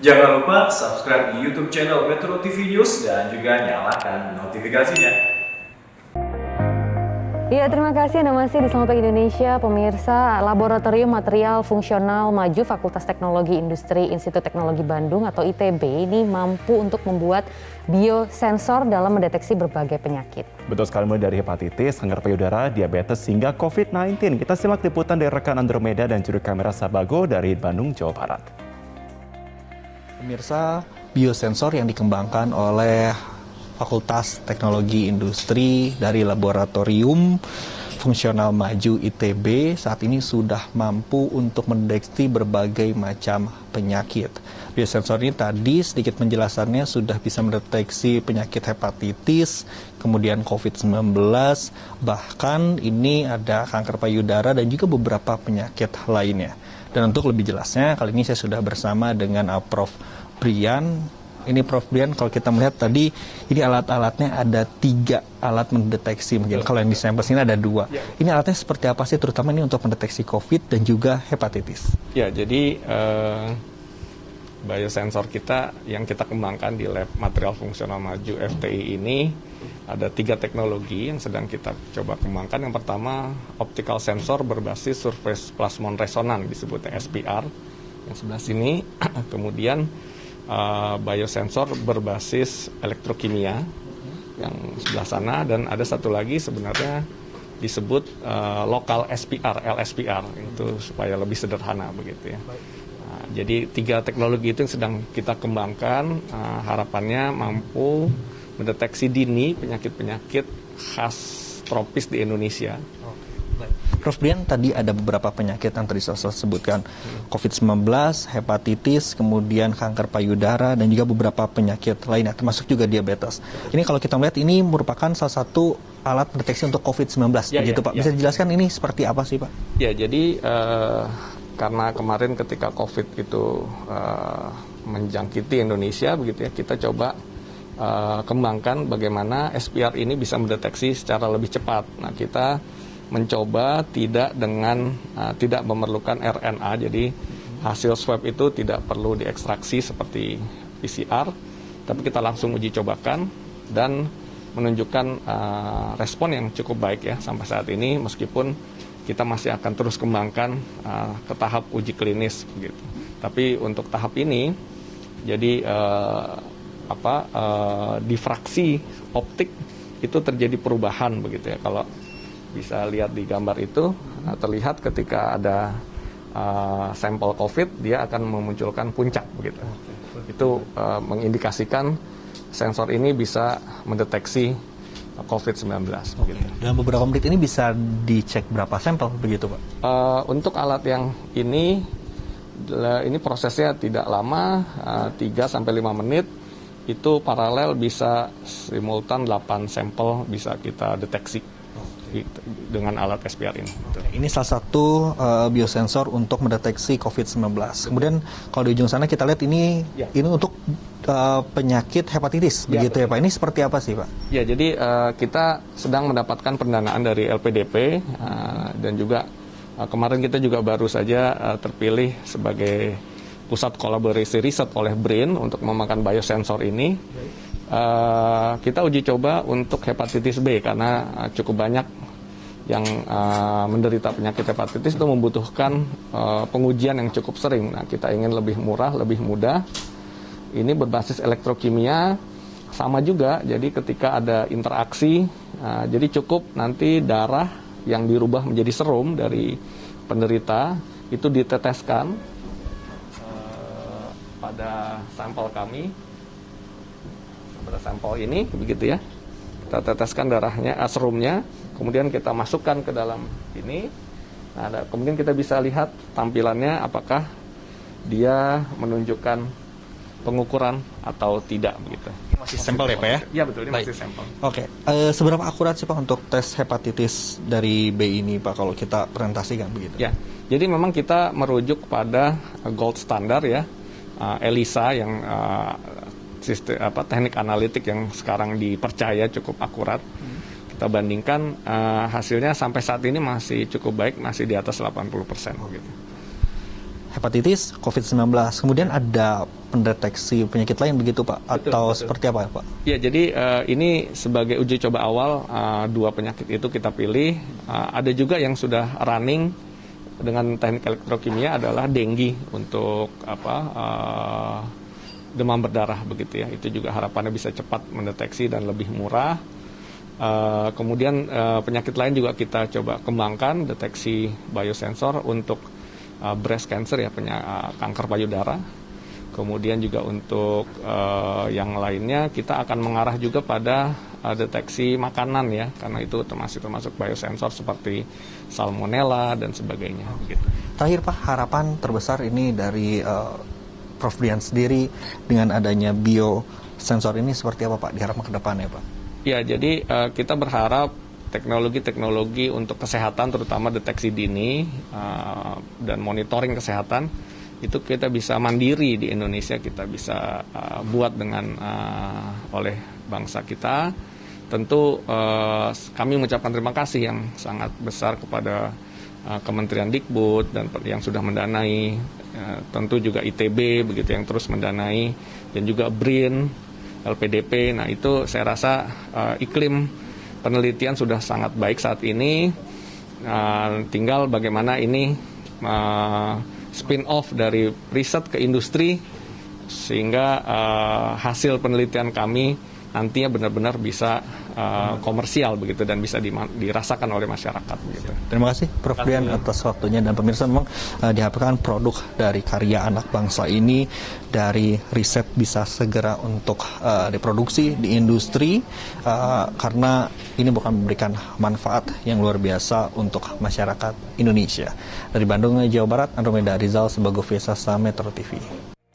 Jangan lupa subscribe di YouTube channel Metro TV News dan juga nyalakan notifikasinya. Ya, terima kasih Anda masih di Selamat Pagi Indonesia. Pemirsa, Laboratorium Material Fungsional Maju Fakultas Teknologi Industri Institut Teknologi Bandung atau ITB ini mampu untuk membuat biosensor dalam mendeteksi berbagai penyakit. Betul sekali, mulai dari hepatitis, kanker payudara, diabetes, hingga COVID-19. Kita simak liputan dari rekan Andromeda dan juru kamera Sabago dari Bandung, Jawa Barat. Pemirsa, biosensor yang dikembangkan oleh Fakultas Teknologi Industri dari Laboratorium Fungsional Maju ITB saat ini sudah mampu untuk mendeteksi berbagai macam penyakit. Biosensor ini tadi sedikit penjelasannya sudah bisa mendeteksi penyakit hepatitis, kemudian COVID-19, bahkan ini ada kanker payudara dan juga beberapa penyakit lainnya. Dan untuk lebih jelasnya, kali ini saya sudah bersama dengan Prof. Brian. Ini Prof. Brian, kalau kita melihat tadi, ini alat-alatnya ada 3 alat mendeteksi. Mungkin kalau yang di sampel sini ada 2. Ya. Ini alatnya seperti apa sih, terutama ini untuk mendeteksi COVID dan juga hepatitis? Ya, jadi biosensor kita yang kita kembangkan di Lab Material Fungsional Maju FTI ini ada 3 teknologi yang sedang kita coba kembangkan. Yang pertama, optical sensor berbasis surface plasmon resonance, disebutnya SPR, yang sebelah sini. Kemudian biosensor berbasis elektrokimia yang sebelah sana, dan ada satu lagi sebenarnya disebut lokal SPR, LSPR, itu supaya lebih sederhana begitu ya. Nah, jadi 3 teknologi itu yang sedang kita kembangkan, harapannya mampu mendeteksi dini penyakit-penyakit khas tropis di Indonesia. Prof. Brian, tadi ada beberapa penyakit yang tadi saya sebutkan, COVID-19, hepatitis, kemudian kanker payudara, dan juga beberapa penyakit lainnya, termasuk juga diabetes. Ini kalau kita melihat, ini merupakan salah satu alat deteksi untuk COVID-19, begitu Pak? Bisa dijelaskan ini seperti apa sih Pak? Ya, jadi karena kemarin ketika COVID itu menjangkiti Indonesia, begitu ya, kita coba kembangkan bagaimana SPR ini bisa mendeteksi secara lebih cepat. Nah, kita mencoba tidak memerlukan RNA, jadi hasil swab itu tidak perlu diekstraksi seperti PCR, tapi kita langsung uji cobakan dan menunjukkan respon yang cukup baik ya sampai saat ini, meskipun kita masih akan terus kembangkan ke tahap uji klinis begitu. Tapi untuk tahap ini, jadi difraksi optik itu terjadi perubahan begitu ya. Kalau bisa lihat di gambar itu, terlihat ketika ada sampel COVID, dia akan memunculkan puncak begitu. Itu mengindikasikan sensor ini bisa mendeteksi COVID-19 begitu. Dalam beberapa menit ini bisa dicek berapa sampel begitu Pak? Untuk alat yang ini prosesnya tidak lama, 3-5 menit. Itu paralel bisa simultan 8 sampel bisa kita deteksi dengan alat SPR ini. Ini salah satu biosensor untuk mendeteksi COVID-19. Kemudian kalau di ujung sana kita lihat ini untuk penyakit hepatitis, begitu ya Pak? Ini seperti apa sih Pak? Ya, jadi kita sedang mendapatkan pendanaan dari LPDP dan juga kemarin kita juga baru saja terpilih sebagai pusat kolaborasi riset oleh BRIN untuk memakan biosensor ini. Kita uji coba untuk hepatitis B karena cukup banyak yang menderita penyakit hepatitis itu membutuhkan pengujian yang cukup sering. Nah, kita ingin lebih murah, lebih mudah. Ini berbasis elektrokimia, sama juga. Jadi ketika ada interaksi, jadi cukup nanti darah yang dirubah menjadi serum dari penderita itu diteteskan pada sampel kami. Pada sampel ini begitu ya, kita teteskan darahnya, serumnya, kemudian kita masukkan ke dalam ini. Nah, kemudian kita bisa lihat tampilannya apakah dia menunjukkan pengukuran atau tidak begitu. Masih sampel ya Pak ya? Iya betul, ini masih sampel. Oke, seberapa akurat sih Pak untuk tes hepatitis dari B ini Pak kalau kita presentasikan begitu? Ya, jadi memang kita merujuk pada gold standar ya, ELISA yang teknik analitik yang sekarang dipercaya cukup akurat. Kita bandingkan hasilnya sampai saat ini masih cukup baik, masih di atas 80% gitu. hepatitis, COVID-19. Kemudian ada pendeteksi penyakit lain begitu Pak? Atau seperti apa Pak? Ya, jadi ini sebagai uji coba awal 2 penyakit itu kita pilih. Ada juga yang sudah running dengan teknik elektrokimia adalah dengue untuk demam berdarah begitu ya. Itu juga harapannya bisa cepat mendeteksi dan lebih murah. Kemudian penyakit lain juga kita coba kembangkan deteksi biosensor untuk breast cancer ya, kanker payudara. Kemudian juga untuk yang lainnya kita akan mengarah juga pada deteksi makanan ya, karena itu termasuk biosensor seperti salmonella dan sebagainya. Gitu. Terakhir Pak, harapan terbesar ini dari Prof. Dian sendiri dengan adanya biosensor ini seperti apa Pak diharapkan ke depannya Pak? Ya, jadi kita berharap teknologi-teknologi untuk kesehatan, terutama deteksi dini dan monitoring kesehatan, itu kita bisa mandiri di Indonesia, kita bisa buat dengan oleh bangsa kita. Tentu kami mengucapkan terima kasih yang sangat besar kepada Kementerian Dikbud dan yang sudah mendanai, tentu juga ITB begitu yang terus mendanai, dan juga BRIN, LPDP. Nah itu saya rasa iklim penelitian sudah sangat baik saat ini. Tinggal bagaimana ini spin-off dari riset ke industri, sehingga hasil penelitian kami nantinya benar-benar bisa komersial begitu dan bisa dirasakan oleh masyarakat begitu. Terima kasih Prof. Dian atas waktunya, dan pemirsa memang diharapkan produk dari karya anak bangsa ini dari riset bisa segera untuk diproduksi di industri karena ini bukan memberikan manfaat yang luar biasa untuk masyarakat Indonesia. Dari Bandung, Jawa Barat, Andromeda Rizal, Sebago Vesasa, Metro TV.